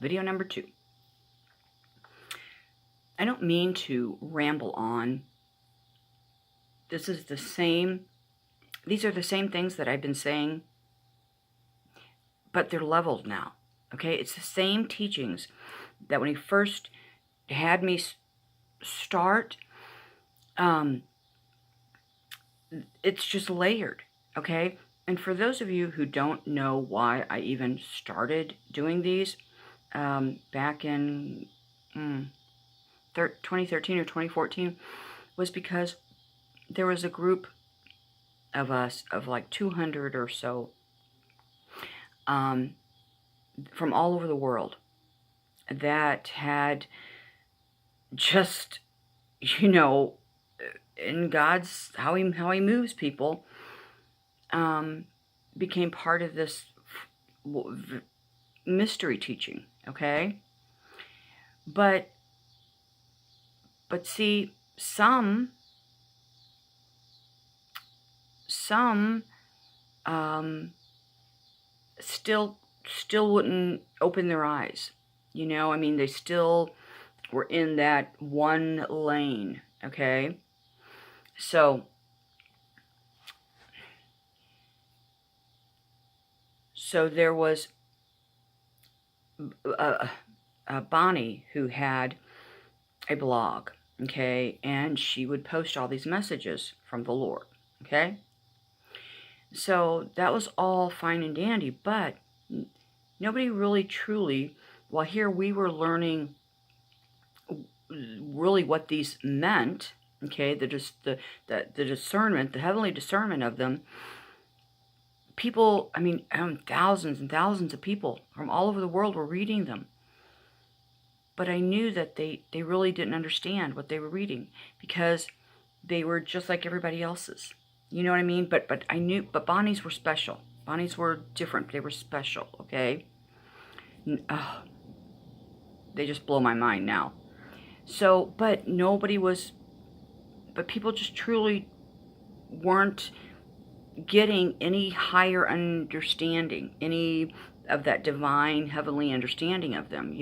video number 2. I don't mean to ramble on. These are the same things that I've been saying, but they're leveled now. Okay, it's the same teachings that when he first had me start, it's just layered. Okay, and for those of you who don't know why I even started doing these, back in 2013 or 2014, was because there was a group of us of like 200 or so, from all over the world, that had just, in God's, how he moves people, became part of this mystery teaching, okay? But see, some still wouldn't open their eyes. I mean, they still were in that one lane, okay? So there was Bonnie, who had a blog, okay? And she would post all these messages from the Lord, okay? So that was all fine and dandy, but nobody really truly, well, here we were learning really what these meant, okay? The discernment, the heavenly discernment of them. People, I mean, thousands and thousands of people from all over the world were reading them. But I knew that they really didn't understand what they were reading, because they were just like everybody else's. You know what I mean? But I knew, but Bonnie's were special. Bonnie's were different. They were special, okay? They just blow my mind now. So, but people just truly weren't getting any higher understanding, any of that divine, heavenly understanding of them,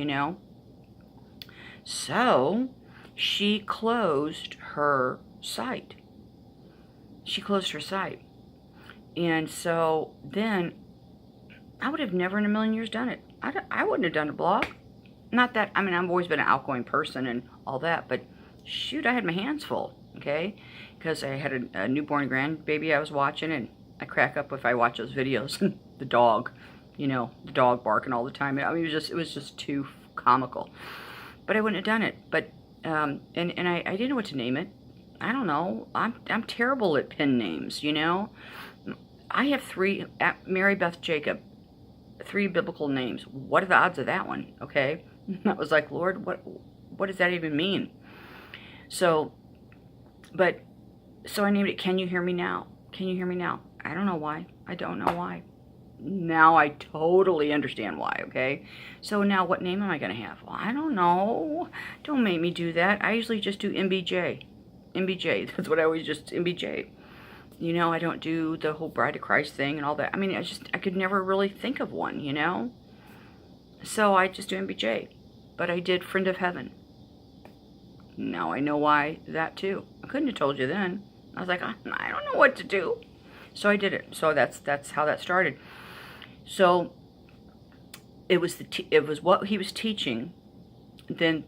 So, she closed her site. And so then I would have never in a million years done it. I wouldn't have done a blog. Not that, I mean, I've always been an outgoing person and all that, but shoot, I had my hands full, okay? Because I had a newborn grandbaby I was watching, and I crack up if I watch those videos. The dog, the dog barking all the time. I mean, it was just too comical. But I wouldn't have done it. But, and I didn't know what to name it. I don't know. I'm terrible at pen names, I have 3, Mary Beth Jacob, 3 biblical names. What are the odds of that one, okay? I was like, Lord, what does that even mean? So I named it Can You Hear Me Now? Can You Hear Me Now? I don't know why. I don't know why. Now I totally understand why, okay? So now what name am I going to have? Well, I don't know. Don't make me do that. I usually just do MBJ. MBJ. That's what I always just, MBJ. I don't do the whole Bride of Christ thing and all that. I mean, I could never really think of one, So I just do MBJ. But I did Friend of Heaven. Now I know why that too. I couldn't have told you then. I was like, I don't know what to do. So I did it. So that's how that started. So it was what he was teaching. Then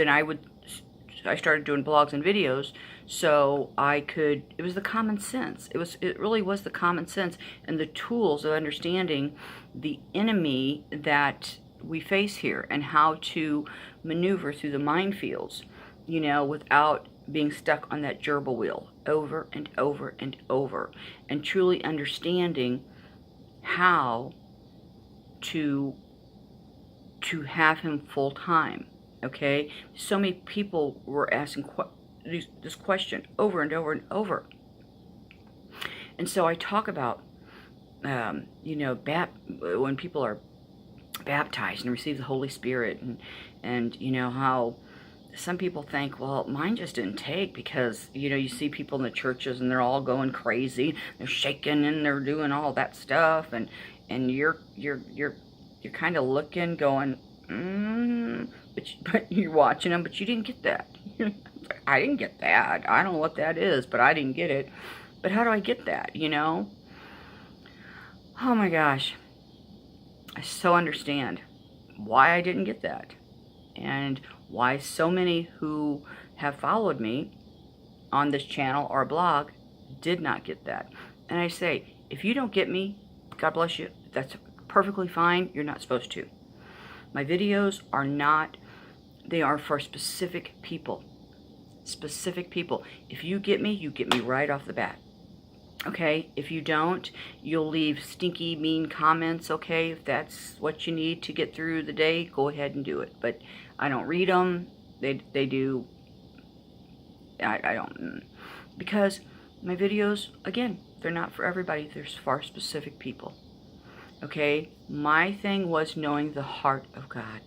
I started doing blogs and videos, so it was the common sense. It really was the common sense and the tools of understanding the enemy that we face here and how to maneuver through the minefields, without being stuck on that gerbil wheel over and over and over, and truly understanding how to have him full time. Okay, so many people were asking this question over and over and over, and so I talk about, when people are baptized and receive the Holy Spirit, and how some people think, well, mine just didn't take, because you see people in the churches and they're all going crazy, they're shaking and they're doing all that stuff, and you're kind of looking, going, but you're watching them, but you didn't get that. I didn't get that. I don't know what that is, but I didn't get it. But how do I get that, you know? Oh my gosh. I so understand why I didn't get that. And why so many who have followed me on this channel or blog did not get that. And I say, if you don't get me, God bless you. That's perfectly fine. You're not supposed to. My videos are not, they are for specific people. Specific people. If you get me right off the bat. Okay? If you don't, you'll leave stinky, mean comments, okay? If that's what you need to get through the day, go ahead and do it. But I don't read them. They do. I don't. Because my videos, again, they're not for everybody. They're for specific people. Okay? My thing was knowing the heart of God.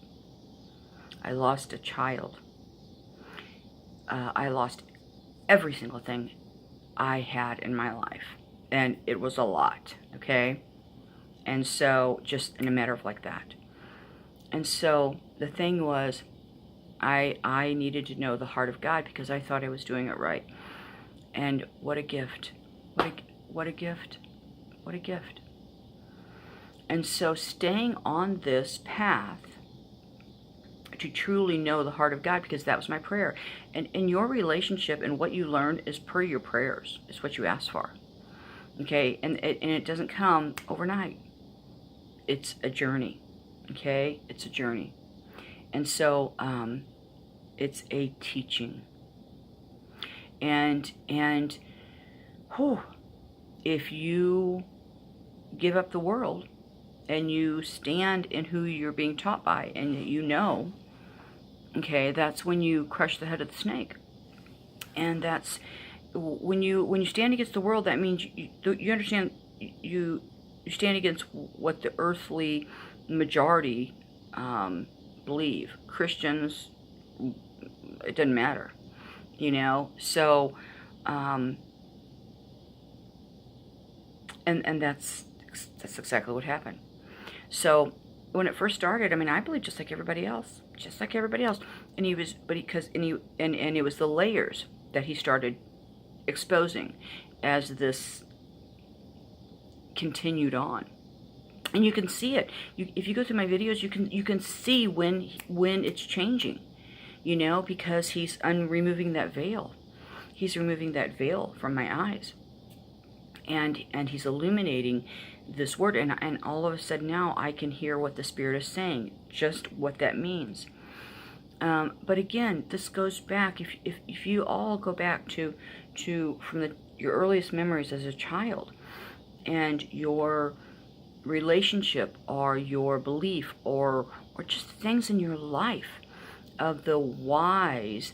I lost a child. I lost every single thing I had in my life. And it was a lot, okay? And so, just in a matter of like that. And so, the thing was, I needed to know the heart of God because I thought I was doing it right. And what a gift. What a gift. What a gift. And so, staying on this path to truly know the heart of God, because that was my prayer. And in your relationship and what you learn is per your prayers. It's what you ask for. Okay? And it doesn't come overnight. It's a journey. Okay? It's a journey. And so, it's a teaching. And if you give up the world and you stand in who you're being taught by and you know, okay, that's when you crush the head of the snake. And that's when you stand against the world, that means you understand, you stand against what the earthly majority believe. Christians, it doesn't matter, you know. So and that's exactly what happened. So when it first started, I mean, I believed just like everybody else, and it was the layers that he started exposing as this continued on. And you can see it. If you go through my videos, you can see when it's changing, you know, because he's removing that veil. He's removing that veil from my eyes, and he's illuminating this word, and all of a sudden now I can hear what the Spirit is saying, just what that means. But again, this goes back. If you all go back to from your earliest memories as a child, and your relationship or your belief or just things in your life of the whys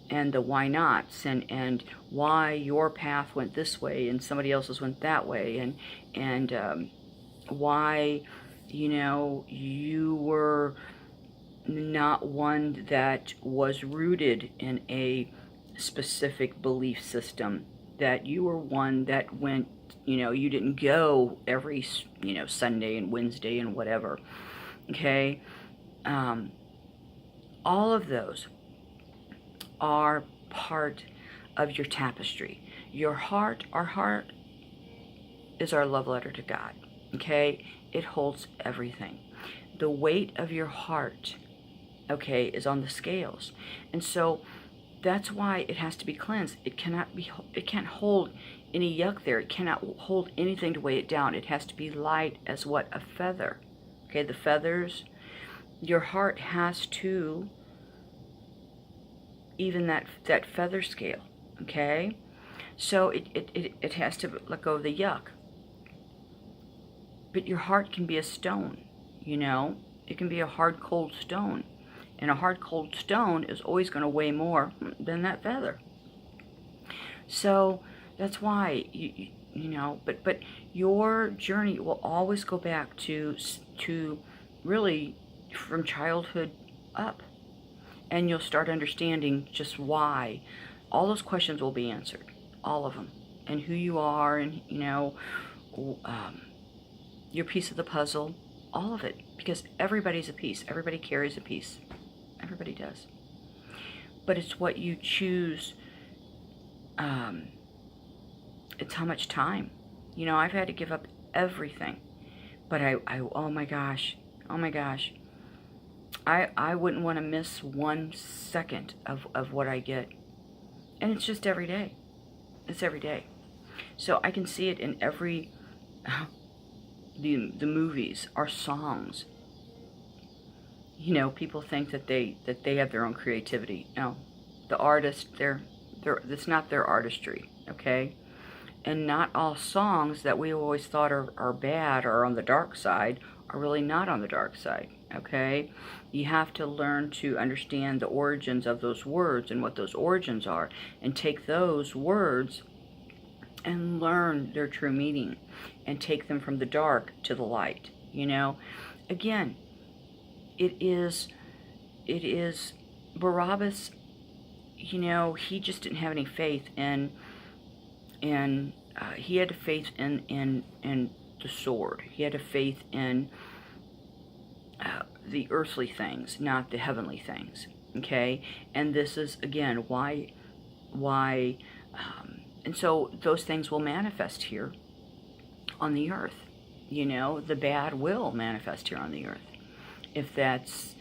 and the why nots, and why your path went this way and somebody else's went that way, and why, you know, you were not one that was rooted in a specific belief system, that you were one that went, you know, you didn't go every, you know, Sunday and Wednesday and whatever, okay? All of those are part of your tapestry. Your heart, our heart, is our love letter to God, okay? It holds everything. The weight of your heart, okay, is on the scales. And so that's why it has to be cleansed. It can't hold any yuck there. It cannot hold anything to weigh it down. It has to be light as what? A feather. Okay, the feathers. Your heart has to even that feather scale, okay? So it has to let go of the yuck. But your heart can be a stone, you know? It can be a hard, cold stone. And a hard, cold stone is always going to weigh more than that feather. So that's why, you know, but your journey will always go back to really from childhood up. And you'll start understanding just why. All those questions will be answered. All of them. And who you are, and, you know, your piece of the puzzle. All of it. because everybody's a piece. Everybody carries a piece. Everybody does. But it's what you choose. It's how much time. You know, I've had to give up everything. But oh my gosh, I wouldn't want to miss 1 second of what I get. And it's just every day. It's every day. So I can see it in every, the movies, our songs. You know, people think that they have their own creativity. No, the artist, it's not their artistry, okay? And not all songs that we always thought are bad or on the dark side are really not on the dark side, okay? You have to learn to understand the origins of those words and what those origins are, and take those words and learn their true meaning and take them from the dark to the light, you know? Again, it is Barabbas, you know, he just didn't have any faith in he had a faith in the sword. He had a faith in the earthly things, not the heavenly things. Okay, and this is again why, and so those things will manifest here on the earth. You know, the bad will manifest here on the earth, if that's.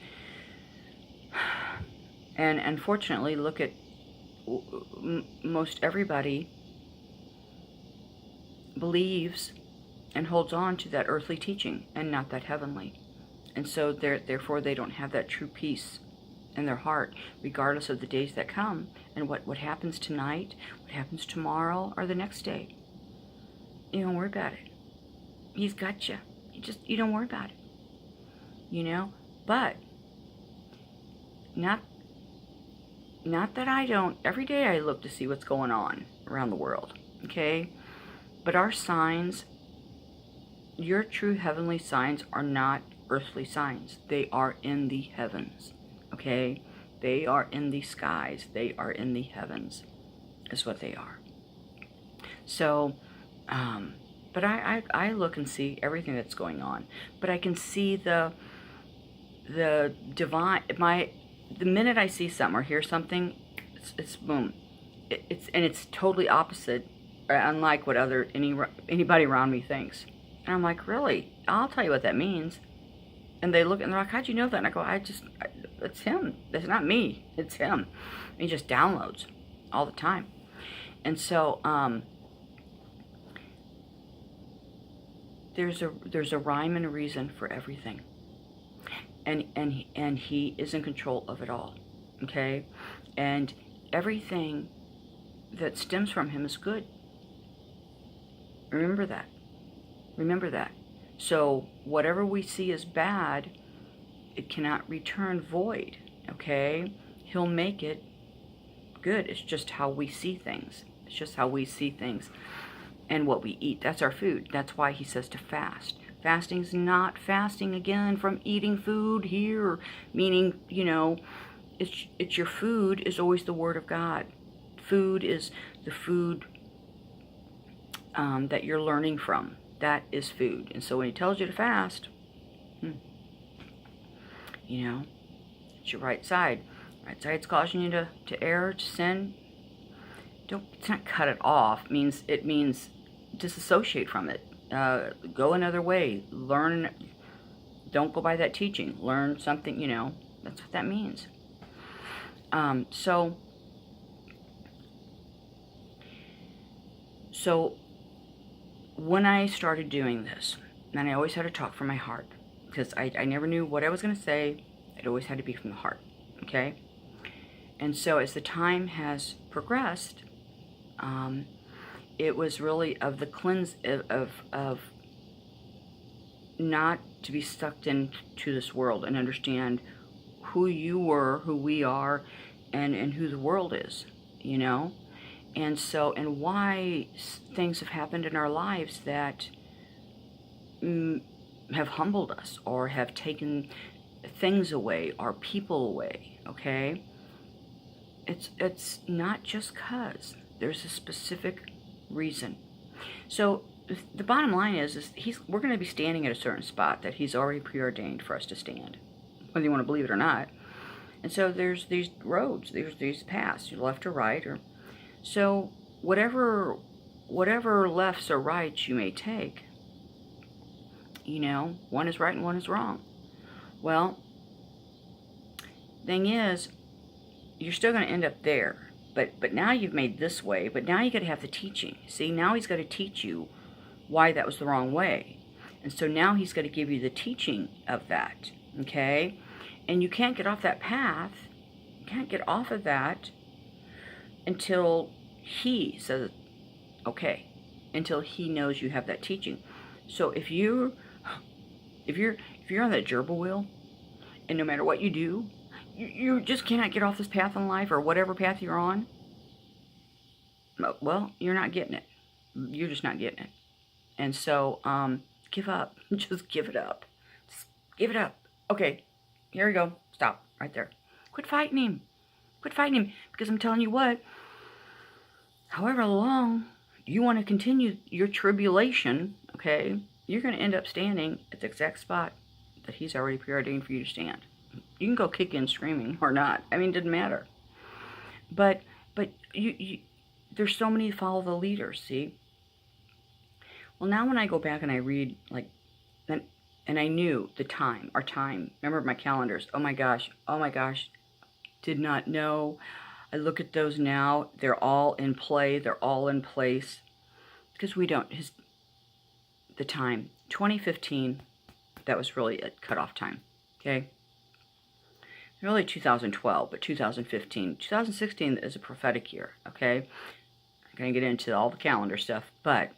And unfortunately, look at most everybody believes and holds on to that earthly teaching and not that heavenly. And so therefore they don't have that true peace in their heart, regardless of the days that come and what happens tonight, what happens tomorrow, or the next day. You don't worry about it. He's got you. You don't worry about it. You know? But not that I don't. Every day I look to see what's going on around the world. Okay? But our signs, your true heavenly signs, are not earthly signs. They are in the heavens. Okay? They are in the skies. They are in the heavens, is what they are. So, but I look and see everything that's going on. But I can see the divine, the minute I see something or hear something, it's boom. It's totally opposite, unlike what anybody around me thinks. And I'm like, really? I'll tell you what that means. And they look and they're like, how'd you know that? And I go, it's him. It's not me. It's him. And he just downloads all the time. And so there's a rhyme and a reason for everything. And he is in control of it all. Okay? And everything that stems from him is good. Remember that. Remember that. So whatever we see as bad, it cannot return void. Okay? He'll make it good. It's just how we see things. It's just how we see things. And what we eat. That's our food. That's why he says to fast. Fasting's not fasting again from eating food here, meaning, you know, it's your food is always the Word of God. Food is the food that you're learning from. That is food. And so when he tells you to fast, you know, it's your right side. Right side's causing you to err, to sin. It's not cut it off. It means disassociate from it. Go another way. Learn. Don't go by that teaching. Learn something, you know. That's what that means. So when I started doing this, and I always had to talk from my heart, because I never knew what I was going to say. It always had to be from the heart. Okay? And so as the time has progressed, it was really of the cleanse of not to be sucked into this world and understand who you were, who we are, and who the world is, you know? And so, and why things have happened in our lives that have humbled us or have taken things away or people away, okay? It's not just 'cause. There's a specific reason. So the bottom line is we're going to be standing at a certain spot that he's already preordained for us to stand, whether you want to believe it or not. And so there's these roads, there's these paths, left or right, or so whatever lefts or rights you may take, one is right and one is wrong. Well, thing is, you're still going to end up there. But now you've made this way, but now you got to have the teaching. See, now he's got to teach you why that was the wrong way. And so now he's got to give you the teaching of that, okay? And you can't get off that path, you can't get off of that until he says, okay, until he knows you have that teaching. So if you're on that gerbil wheel, and no matter what you do, you just cannot get off this path in life, or whatever path you're on, well, you're not getting it. You're just not getting it. And so, give up. Just give it up. Just give it up. Okay, here we go. Stop right there. Quit fighting him. Quit fighting him. Because I'm telling you what, however long you want to continue your tribulation, okay, you're going to end up standing at the exact spot that he's already preordained for you to stand. You can go kick in screaming or not. I mean, it doesn't matter. But you there's so many follow the leaders, see? Well, now when I go back and I read, like, and I knew the time, our time. Remember my calendars. Oh my gosh. Did not know. I look at those now. They're all in play. They're all in place. Because we don't, the time. 2015, that was really a cutoff time. Okay? Really 2012, but 2015. 2016 is a prophetic year, okay? I'm going to get into all the calendar stuff, but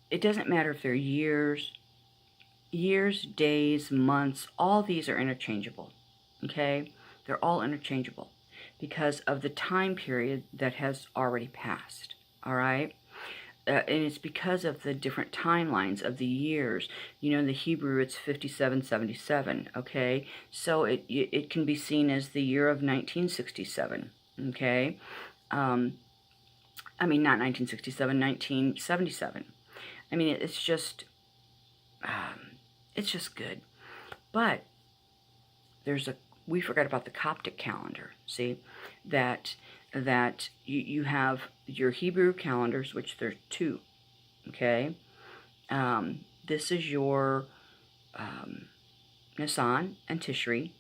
it doesn't matter if they're years, days, months, all these are interchangeable, okay? They're all interchangeable because of the time period that has already passed, all right? And it's because of the different timelines of the years. In the Hebrew, it's 5777, okay? So it can be seen as the year of 1967, okay? I mean, not 1967, 1977. I mean, it's just good. But we forgot about the Coptic calendar, see? That you have your Hebrew calendars, which there are two, okay? This is your Nisan and Tishri.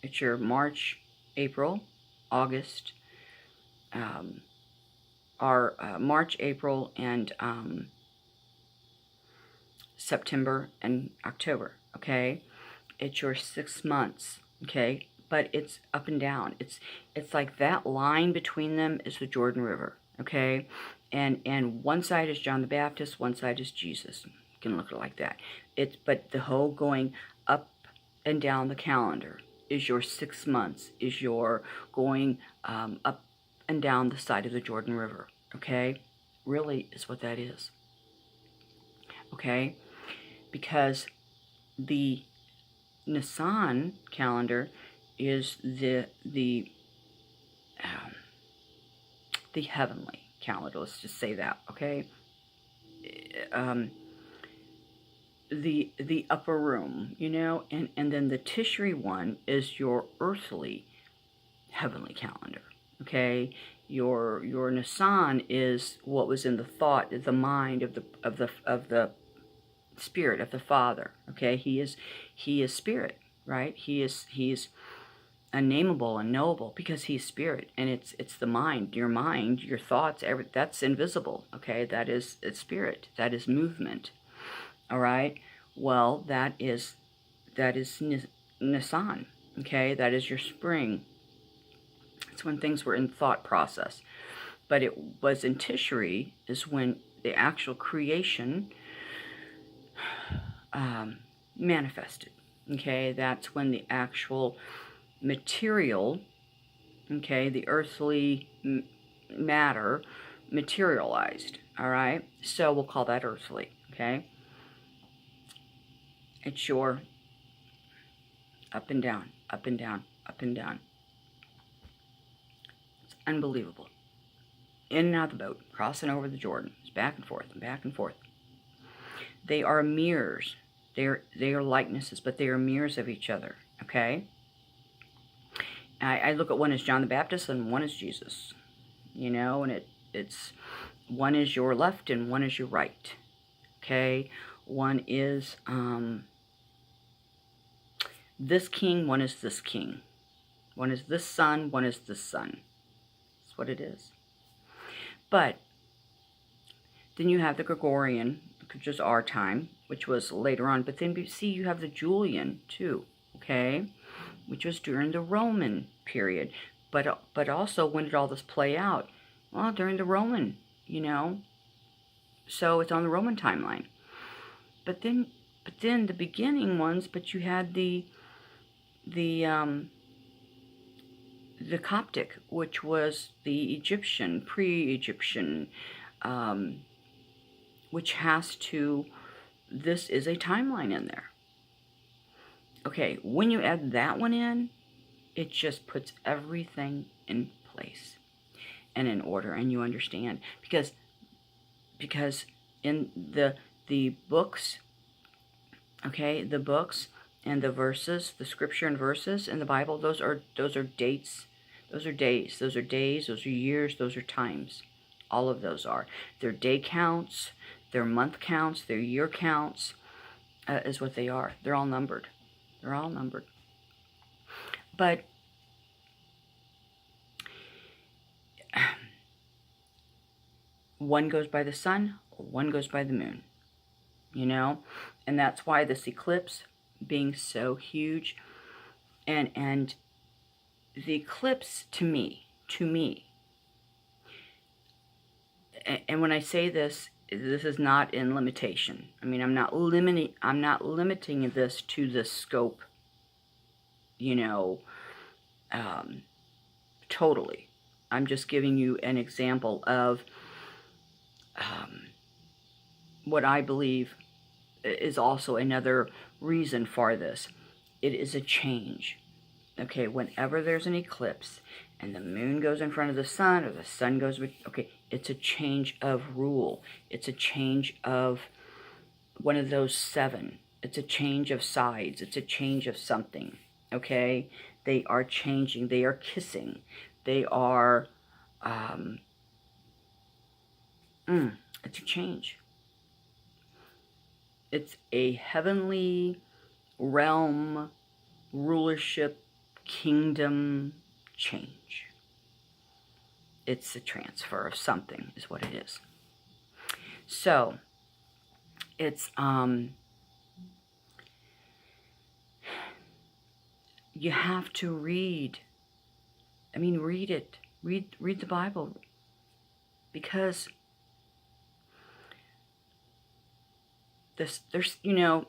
It's your March, April, August, March, April, and September and October, okay? It's your 6 months, okay? But it's up and down. It's like that line between them is the Jordan River, okay? And one side is John the Baptist, one side is Jesus. You can look at it like that. But the whole going up and down the calendar is your 6 months, is your going up and down the side of the Jordan River, okay? Really is what that is, okay? Because the Nisan calendar is the heavenly calendar. Let's just say that, okay? The upper room, and then the Tishri one is your earthly heavenly calendar, okay? Your Nisan is what was in the thought, the mind of the spirit of the Father, okay? He is spirit, right? He's unnameable and knowable because he's spirit, and it's the mind, your thoughts, that's invisible, okay? It's spirit, that is movement, all right? Well, that is Nisan, okay? That is your spring. It's when things were in thought process. But it was in Tishri is when the actual creation manifested, okay? That's when the actual material, okay, the earthly matter materialized, all right? So we'll call that earthly, okay? It's your up and down, up and down, up and down. It's unbelievable. in and out of the boat, crossing over the Jordan. It's back and forth and back and forth. They are mirrors. They are likenesses, but they are mirrors of each other, okay? I look at one as John the Baptist and one as Jesus, you know, and it's one is your left and one is your right, okay? One is this king, one is this king. One is this son, one is this son. That's what it is. But then you have the Gregorian, which is our time, which was later on. But then you see you have the Julian too, okay, which was during the Roman period. But also, when did all this play out? Well, during the Roman, you know. So it's on the Roman timeline. But then the beginning ones. But you had the Coptic, which was the Egyptian, pre-Egyptian, which has to, this is a timeline in there. Okay, when you add that one in, it just puts everything in place and in order, and you understand. Because in the books, okay, the books and the verses, the scripture and verses in the Bible, those are dates, those are days, those are days, those are years, those are times. All of those are. They're day counts, they're month counts, they're year counts, is what they are. They're all numbered. They're all numbered. But one goes by the sun, one goes by the moon, you know? And that's why this eclipse being so huge, and the eclipse to me, and when I say this is not in limitation. I mean, I'm not limiting this to the scope, you know, totally. I'm just giving you an example of what I believe is also another reason for this. It is a change. Okay, whenever there's an eclipse and the moon goes in front of the sun, or the sun goes with, okay, it's a change of rule. It's a change of one of those 7. It's a change of sides. It's a change of something. Okay, they are changing. They are kissing. They are. It's a change. It's a heavenly realm, rulership, kingdom change. It's a transfer of something, is what it is. So, it's, you have to read. I mean, read it. Read the Bible. Because there's, you know,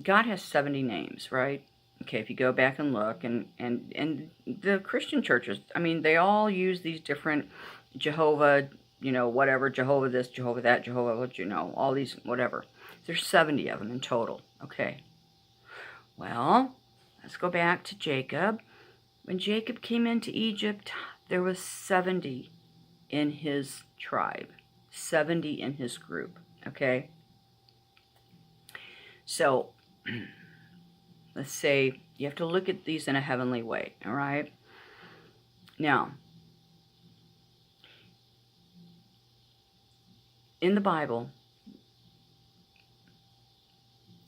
God has 70 names, right? Okay, if you go back and look, and the Christian churches, I mean, they all use these different Jehovah, you know, whatever, Jehovah this, Jehovah that, Jehovah, you know, all these, whatever. There's 70 of them in total. Okay. Well, let's go back to Jacob. When Jacob came into Egypt, there was 70 in his tribe, 70 in his group, okay? So, let's say you have to look at these in a heavenly way, all right? Now, in the Bible,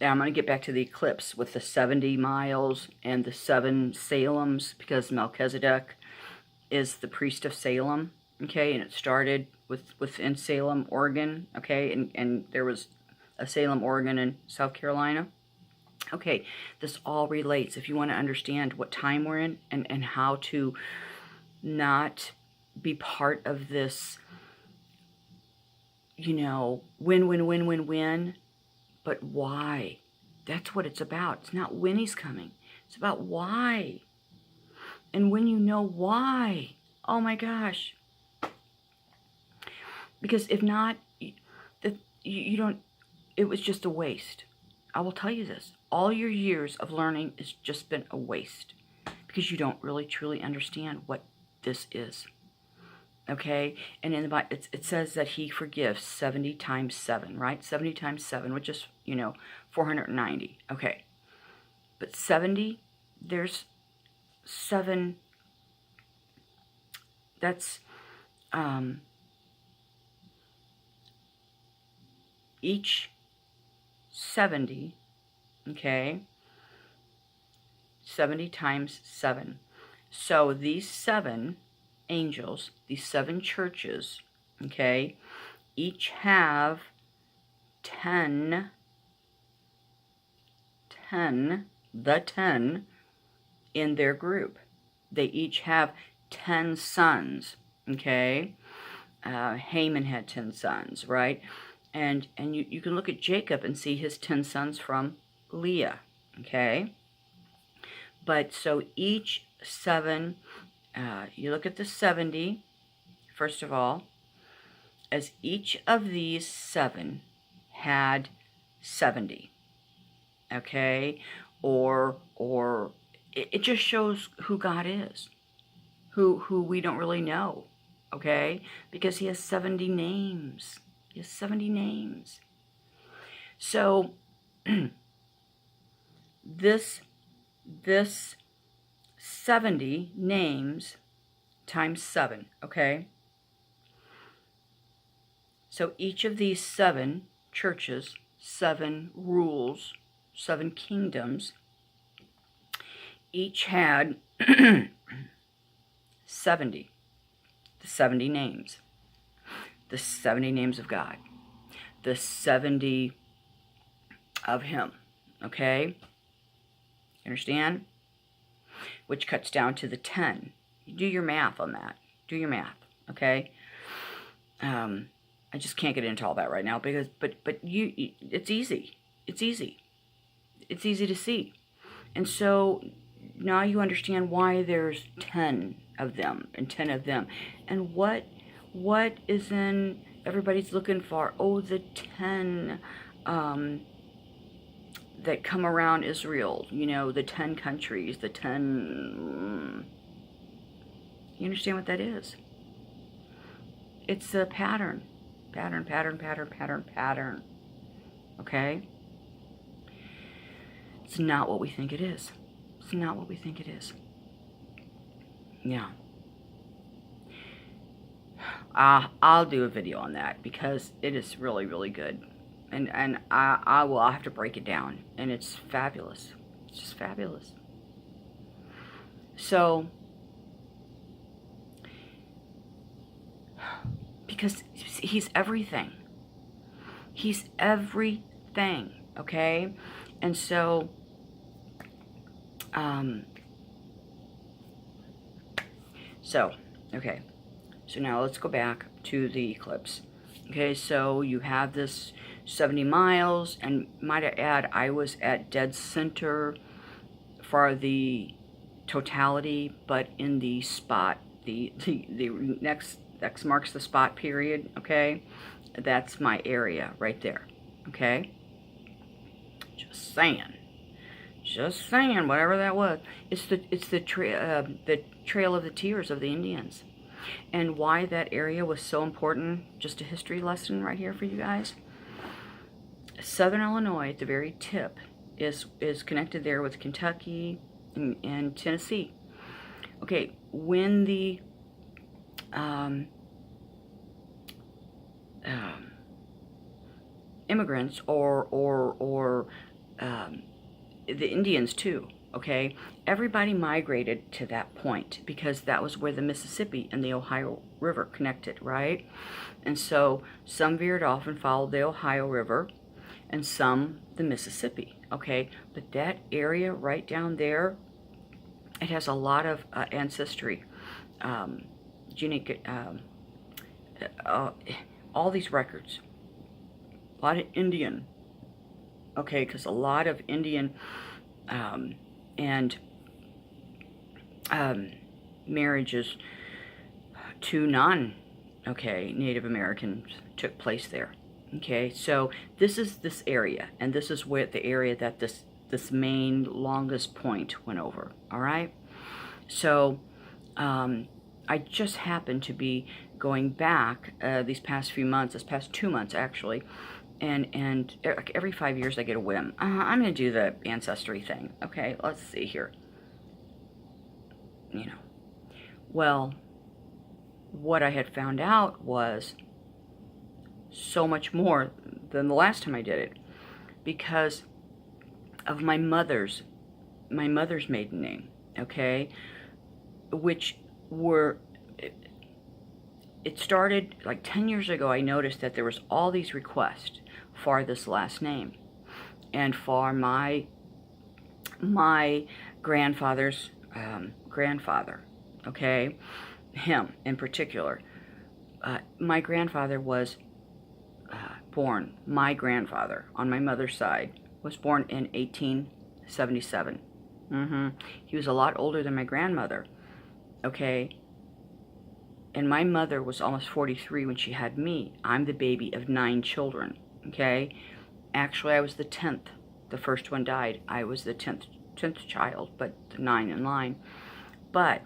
I'm going to get back to the eclipse with the 70 miles and the 7 Salems, because Melchizedek is the priest of Salem, okay? And it started within Salem, Oregon, okay? And there was a Salem, Oregon, and South Carolina. Okay, this all relates. If you want to understand what time we're in and how to not be part of this, you know, win, but why? That's what it's about. It's not when he's coming. It's about why. And when you know why, oh my gosh. Because if not, you don't, it was just a waste. I will tell you this. All your years of learning has just been a waste. Because you don't really truly understand what this is. Okay, and in the Bible, it says that he forgives 70 times 7, right? 70 times 7, which is, 490. Okay, but 70, there's 7, that's each 70, okay, 70 times 7. So these 7 angels, these 7 churches, okay, each have 10, the 10 in their group. They each have 10 sons, okay? Haman had 10 sons, right? And you can look at Jacob and see his 10 sons from Leah, okay? But so each 7, you look at the 70, first of all, as each of these 7 had 70, okay? Or it just shows who God is, who we don't really know, okay? Because he has 70 names. He has 70 names. So this 70 names times 7, okay? So each of these 7 churches, 7 rules, 7 kingdoms, each had 70, the 70 names, the 70 names of God, the 70 of him, okay? You understand? Which cuts down to the 10. You do your math on that. Do your math, okay? I just can't get into all that right now because, but it's easy. It's easy. It's easy to see. And so now you understand why there's 10 of them and 10 of them. And what is in everybody's looking for? Oh, the 10 that come around Israel, the 10 countries, the 10, you understand what that is? It's a pattern, okay? It's not what we think it is. It's not what we think it is. Yeah. I'll do a video on that because it is really, really good. And I'll have to break it down. And it's fabulous. It's just fabulous. So, because he's everything. He's everything, okay? And so, okay. So now let's go back to the eclipse. Okay, so you have this 70 miles, and might I add, I was at dead center for the totality, but in the spot, the next X marks the spot period, okay? That's my area right there, okay? Just saying, whatever that was. It's the Trail of the Tears of the Indians. And why that area was so important, just a history lesson right here for you guys. Southern Illinois, at the very tip, is connected there with Kentucky and Tennessee. Okay, when the immigrants or the Indians too, okay, everybody migrated to that point because that was where the Mississippi and the Ohio River connected, right? And so some veered off and followed the Ohio River, and some the Mississippi, okay? But that area right down there, it has a lot of ancestry, all these records, a lot of Indian, okay, because a lot of Indian and marriages to Native Americans took place there. Okay, so this is this area, and this is where the area that this main longest point went over. All right, so I just happened to be going back these past few months, this past 2 months actually, and every 5 years I get a whim. I'm going to do the ancestry thing. Okay, let's see here. You know, well, what I had found out was so much more than the last time I did it, because of my mother's maiden name, okay, which were, it started like 10 years ago. I noticed that there was all these requests for this last name, and for my grandfather's grandfather, okay, him in particular. My grandfather was born, my grandfather on my mother's side was born in 1877. He was a lot older than my grandmother, okay? And my mother was almost 43 when she had me. I'm the baby of 9 children, okay? Actually, I was the 10th. The first one died. I was the 10th child, but the 9 in line. But,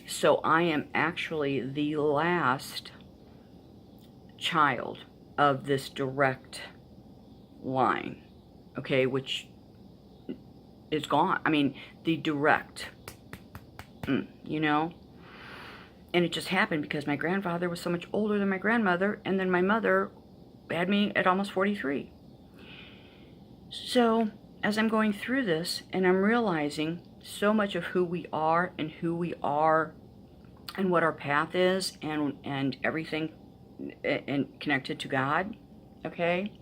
so I am actually the last child of this direct line, okay, which is gone. I mean, the direct, you know? And it just happened because my grandfather was so much older than my grandmother, and then my mother had me at almost 43. So, as I'm going through this, and I'm realizing so much of who we are and what our path is, and everything and connected to God, okay,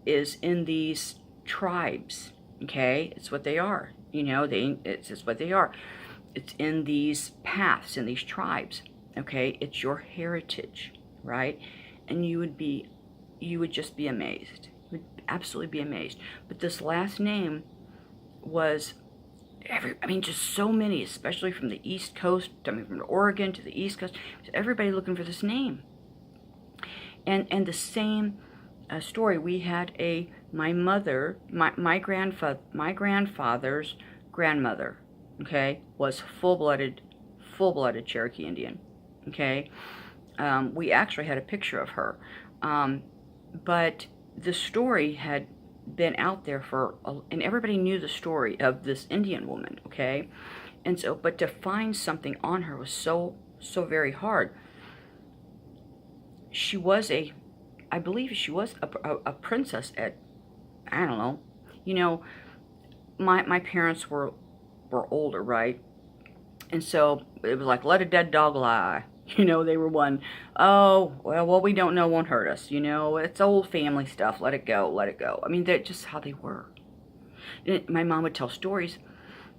is in these tribes, okay? It's what they are, you know, it's what they are. It's in these paths, in these tribes, okay? It's your heritage, right? And you would just be amazed. You would absolutely be amazed. But this last name was just so many, especially from the East Coast, from Oregon to the East Coast, everybody looking for this name. And the same story, we had my grandfather's grandmother, okay, was full-blooded Cherokee Indian, okay. We actually had a picture of her, but the story had been out there and everybody knew the story of this Indian woman, okay, and so, but to find something on her was so very hard. She was I believe she was a princess at, I don't know, you know, my parents were older, right? And so it was like, let a dead dog lie. You know, they were one, oh, well, what we don't know won't hurt us. You know, it's old family stuff. Let it go, let it go. I mean, that's just how they were. And my mom would tell stories,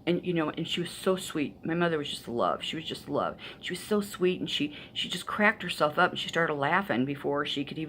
and, you know, and she was so sweet. My mother was just love. She was just love. She was so sweet, and she just cracked herself up, and she started laughing before she could even